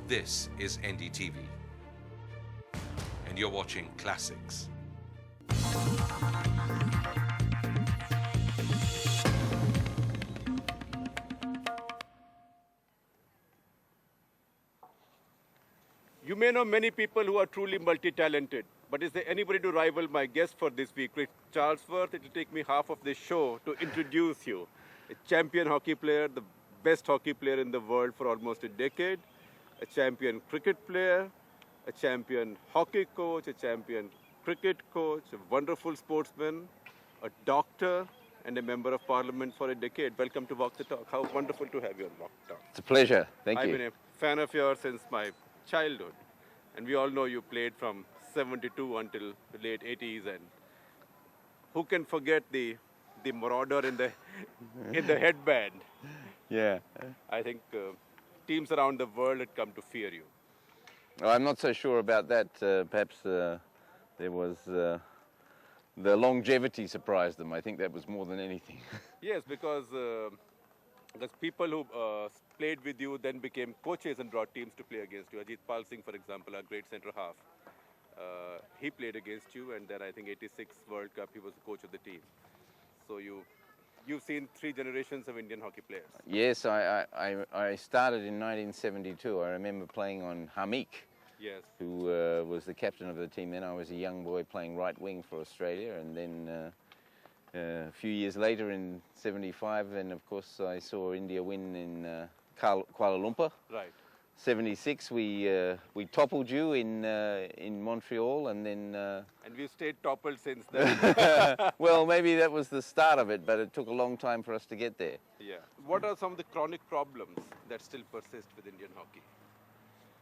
This is NDTV, and you're watching Classics. You may know many people who are truly multi-talented, but is there anybody to rival my guest for this week, Ric Charlesworth? It will take me half of this show to introduce you. A champion hockey player, the best hockey player in the world for almost a decade, a champion cricket player, a champion hockey coach, a champion cricket coach, a wonderful sportsman, a doctor, and a member of parliament for a decade. Welcome to Walk the Talk. How wonderful to have you on Walk the Talk. It's a pleasure. Thank you. I've been a fan of yours since my childhood. And we all know you played from 72 until the late 80s. And who can forget the marauder in the headband? Yeah. I think teams around the world had come to fear you. Well, I'm not so sure about that. Perhaps there was the longevity surprised them. I think that was more than anything. Yes, because people who played with you then became coaches and brought teams to play against you. Ajit Pal Singh, for example, our great centre half, he played against you, and then I think 86 World Cup, he was the coach of the team. So you've seen 3 generations of Indian hockey players. Yes, I started in 1972. I remember playing on Hamik, Yes. who was the captain of the team then. I was a young boy playing right wing for Australia, and then a few years later in 75, and of course I saw India win in Kuala Lumpur. Right. 76, we toppled you in Montreal, and then. And we've stayed toppled since then. Well, maybe that was the start of it, but it took a long time for us to get there. Yeah. What are some of the chronic problems that still persist with Indian hockey?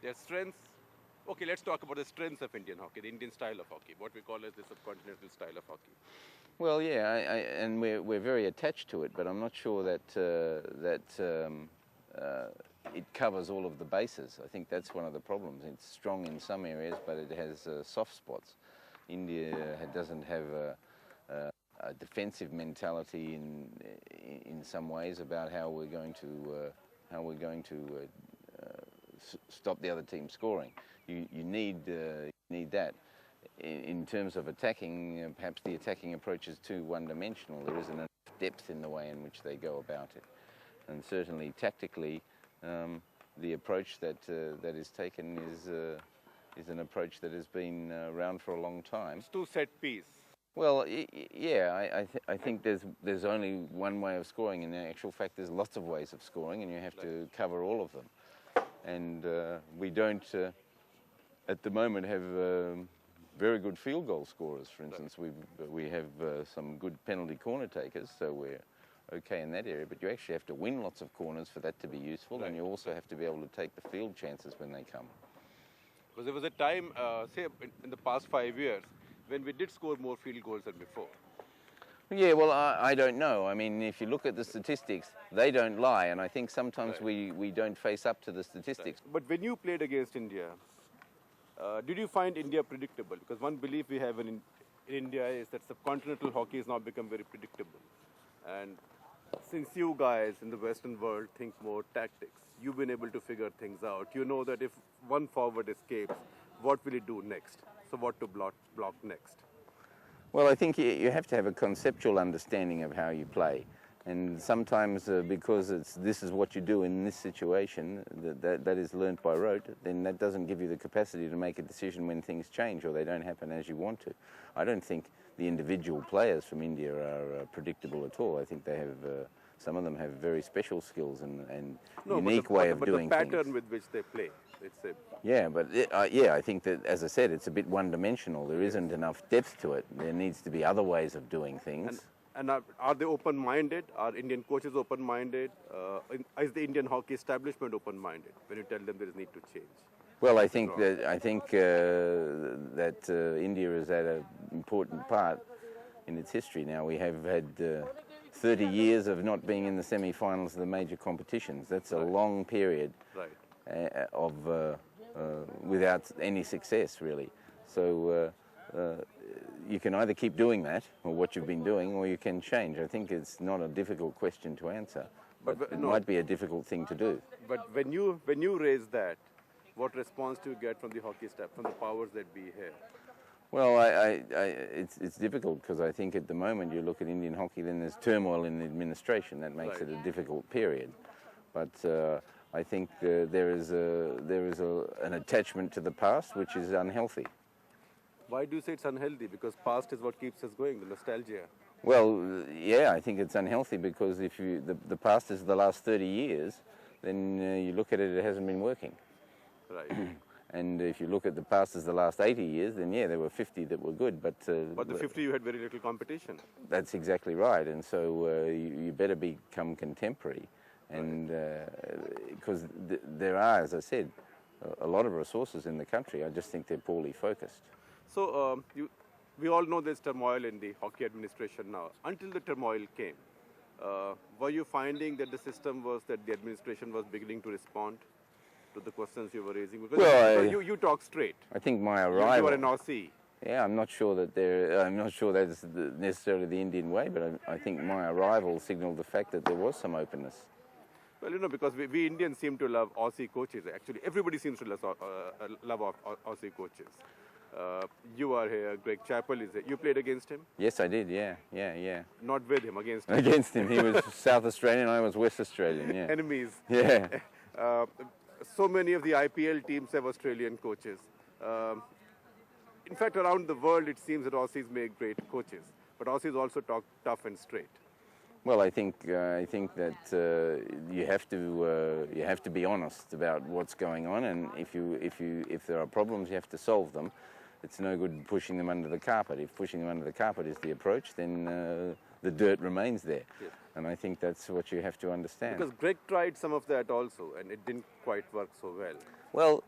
Their strengths. Okay, let's talk about the strengths of Indian hockey, the Indian style of hockey, what we call as the subcontinental style of hockey. Well, yeah, and we're very attached to it, but I'm not sure that it covers all of the bases. I think that's one of the problems. It's strong in some areas, but it has soft spots. India doesn't have a defensive mentality in some ways about how we're going to stop the other team scoring. You need that. In terms of attacking, perhaps the attacking approach is too one-dimensional. There isn't enough depth in the way in which they go about it. And certainly tactically, the approach that is taken is an approach that has been around for a long time. It's too set piece. Well, yeah, I think there's only one way of scoring. In actual fact, there's lots of ways of scoring, and you have to cover all of them. And we don't, at the moment, have very good field goal scorers. For instance, we have some good penalty corner takers, so we're okay in that area. But you actually have to win lots of corners for that to be useful, and you also have to be able to take the field chances when they come. Because there was a time, say in the past 5 years, when we did score more field goals than before. Yeah, well, I don't know. I mean, if you look at the statistics, they don't lie, and I think sometimes we don't face up to the statistics. Right. But when you played against India, did you find India predictable? Because one belief we have in India is that subcontinental hockey has now become very predictable. And since you guys in the Western world think more tactics, you've been able to figure things out. You know that if one forward escapes, what will he do next? So what to block next? Well, I think you have to have a conceptual understanding of how you play. And sometimes because this is what you do in this situation, that is learnt by rote, then that doesn't give you the capacity to make a decision when things change or they don't happen as you want to. I don't think the individual players from India are predictable at all. I think they have, some of them have very special skills and unique way of doing things. But the pattern with which they play, it's a... Yeah, but I think that, as I said, it's a bit one-dimensional. There isn't enough depth to it. There needs to be other ways of doing things. And are they open-minded? Are Indian coaches open-minded? Is the Indian hockey establishment open-minded when you tell them there is need to change? Well, I think that India is at an important part in its history now. We have had 30 years of not being in the semi-finals of the major competitions. That's a long period of without any success, really. So you can either keep doing that, or what you've been doing, or you can change. I think it's not a difficult question to answer, but it might be a difficult thing to do. But when you raise that, What response do you get from the hockey staff, from the powers that be here? Well, it's difficult because I think at the moment you look at Indian hockey, then there's turmoil in the administration that makes it a difficult period. But I think there is an attachment to the past which is unhealthy. Why do you say it's unhealthy? Because past is what keeps us going, the nostalgia. Well, yeah, I think it's unhealthy because if the past is the last 30 years, then you look at it, it hasn't been working. Right. And if you look at the past as the last 80 years, then yeah, there were 50 that were good, but the 50 you had very little competition. That's exactly right, and so you better become contemporary, and because there are, as I said, a lot of resources in the country. I just think they're poorly focused. So we all know there's turmoil in the hockey administration now. Until the turmoil came, were you finding that the system was, that the administration was beginning to respond to the questions you were raising? Because you talk straight. I think my arrival. You are an Aussie. Yeah, I'm not sure that's necessarily the Indian way, but I think my arrival signalled the fact that there was some openness. Well, you know, because we Indians seem to love Aussie coaches. Actually, everybody seems to love Aussie coaches. You are here, Greg Chappell is here. You played against him? Yes, I did, yeah. Not with him, against him. Against him. He was South Australian, I was West Australian, yeah. Enemies. Yeah. So many of the IPL teams have Australian coaches. In fact, around the world, it seems that Aussies make great coaches. But Aussies also talk tough and straight. Well, I think that you have to be honest about what's going on, and if there are problems, you have to solve them. It's no good pushing them under the carpet. If pushing them under the carpet is the approach, then the dirt remains there. Yes. And I think that's what you have to understand. Because Greg tried some of that also, and it didn't quite work so well. Well,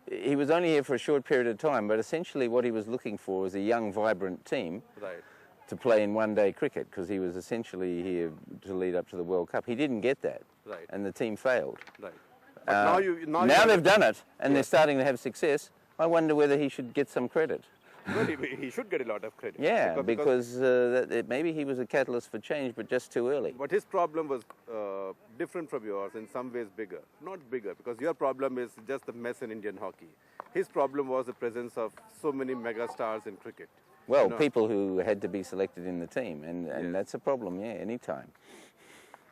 he was only here for a short period of time, but essentially what he was looking for was a young, vibrant team. Right. To play in one-day cricket, because he was essentially here to lead up to the World Cup. He didn't get that, right. And the team failed. Right. Now they've done it, and they're starting to have success. I wonder whether he should get some credit. Well, he should get a lot of credit. Yeah, because maybe he was a catalyst for change, but just too early. But his problem was different from yours, in some ways bigger. Not bigger, because your problem is just the mess in Indian hockey. His problem was the presence of so many mega stars in cricket. Well, people who had to be selected in the team, and that's a problem, yeah, anytime.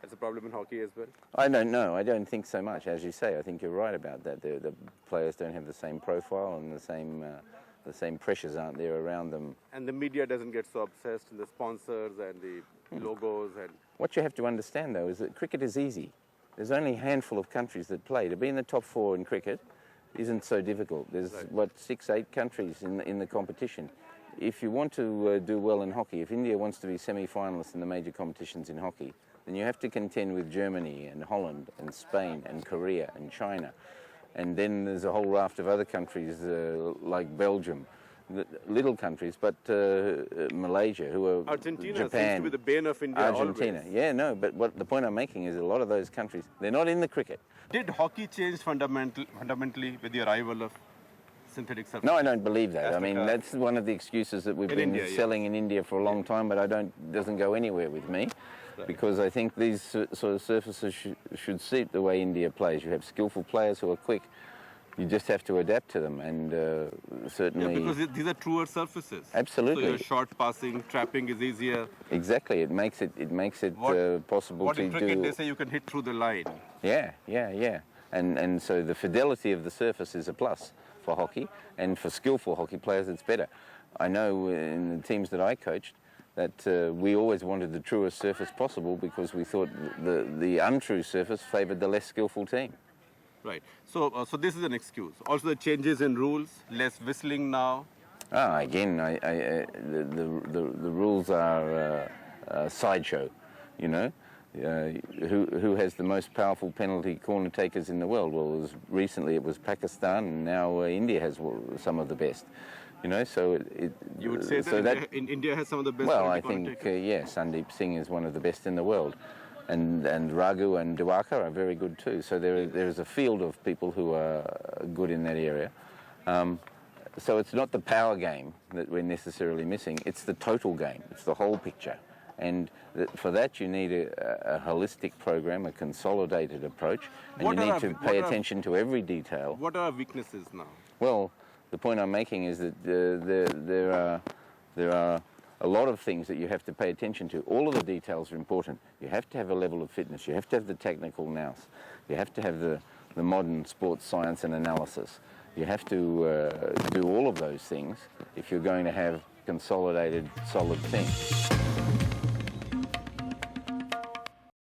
That's a problem in hockey as well? I don't know. I don't think so much. As you say, I think you're right about that. The players don't have the same profile, and the same pressures aren't there around them. And the media doesn't get so obsessed in the sponsors and the logos. And what you have to understand, though, is that cricket is easy. There's only a handful of countries that play. To be in the top 4 in cricket isn't so difficult. There's, 6, 8 countries in the competition. If you want to do well in hockey, if India wants to be semi-finalists in the major competitions in hockey, then you have to contend with Germany and Holland and Spain and Korea and China. And then there's a whole raft of other countries like Belgium, little countries, but Malaysia, who are Argentina Japan, seems to be the bane of India. Argentina, always. Yeah, no, but the point I'm making is a lot of those countries, they're not in the cricket. Did hockey change fundamentally with the arrival of synthetic surface? No, I don't believe that. I mean, that's one of the excuses that we've been selling in India for a long time, but doesn't go anywhere with me. Right. Because I think these sort of surfaces should suit the way India plays. You have skillful players who are quick. You just have to adapt to them, and certainly... Yeah, because these are truer surfaces. Absolutely. So your short passing, trapping is easier. Exactly. It makes it possible to do... What in cricket they say you can hit through the line. Yeah. And so the fidelity of the surface is a plus for hockey, and for skillful hockey players it's better. I know in the teams that I coached that we always wanted the truest surface possible because we thought the untrue surface favoured the less skillful team. Right. So this is an excuse. Also the changes in rules, less whistling now. Again, the rules are a sideshow, you know. Who has the most powerful penalty corner takers in the world? Well, recently it was Pakistan, and now India has some of the best. You know, so you would say that India has some of the best. Well, I think Sandeep Singh is one of the best in the world, and Raghu and Diwakar are very good too. So there is a field of people who are good in that area. So it's not the power game that we're necessarily missing; it's the total game. It's the whole picture. And for that you need a holistic program, a consolidated approach, and What you are need our- to what pay are- attention to every detail. What are our weaknesses now? Well, the point I'm making is that there are a lot of things that you have to pay attention to. All of the details are important. You have to have a level of fitness. You have to have the technical nous. You have to have the modern sports science and analysis. You have to do all of those things if you're going to have consolidated, solid things.